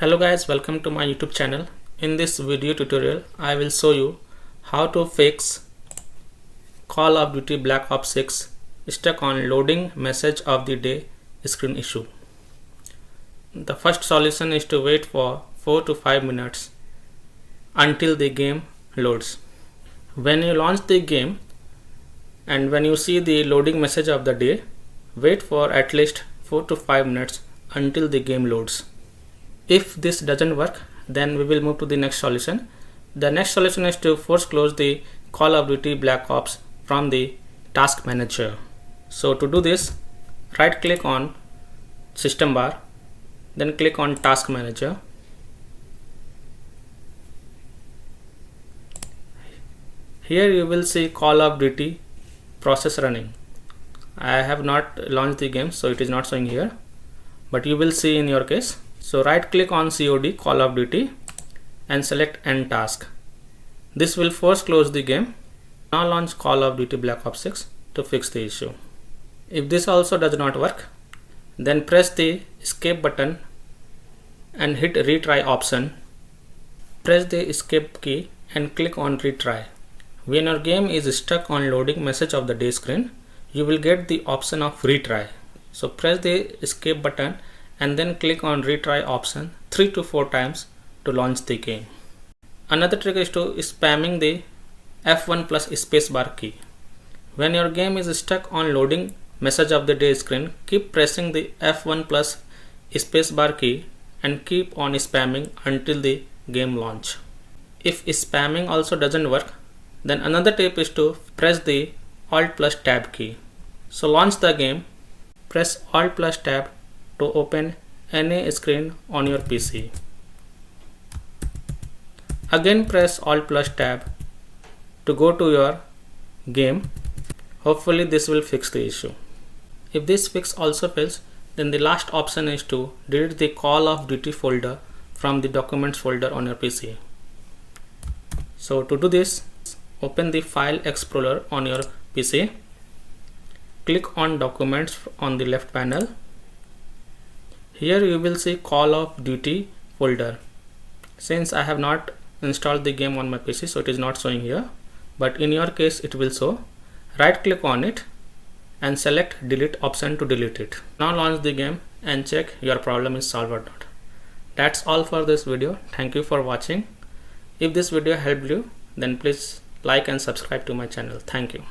Hello guys, welcome to my YouTube channel. In this video tutorial, I will show you how to fix Call of Duty Black Ops 6 stuck on loading message of the day screen issue. The first solution is to wait for 4 to 5 minutes until the game loads. When you launch the game and when you see the loading message of the day, wait for at least 4 to 5 minutes until the game loads. If this doesn't work, then we will move to the next solution. The next solution is to force close the Call of Duty Black Ops from the task manager. So to do this, right click on system bar, then click on task manager. Here you will see Call of Duty process running. I have not launched the game, so it is not showing here, but you will see in your case. So right click on COD Call of Duty and select End Task. This will force close the game. Now launch Call of Duty Black Ops 6 to fix the issue. If this also does not work, then press the escape button and hit retry option. Press the escape key and click on retry. When your game is stuck on loading message of the day screen, you will get the option of retry. So press the escape button and then click on retry option 3 to 4 times to launch the game. Another trick is to spamming the F1 plus spacebar key. When your game is stuck on loading message of the day screen, keep pressing the F1 plus spacebar key and keep on spamming until the game launch. If spamming also doesn't work, then another tip is to press the Alt plus Tab key. So launch the game, press Alt plus Tab to open any screen on your PC. Again press Alt plus Tab to go to your game. Hopefully this will fix the issue. If this fix also fails, then the last option is to delete the Call of Duty folder from the documents folder on your PC. So to do this, open the File Explorer on your PC. Click on Documents on the left panel. Here you will see Call of Duty folder. Since I have not installed the game on my PC, so it is not showing here, but in your case it will show. Right click on it and select delete option to delete it. Now launch the game and check your problem is solved or not. That's all for this video. Thank you for watching. If this video helped you, then please like and subscribe to my channel. Thank you.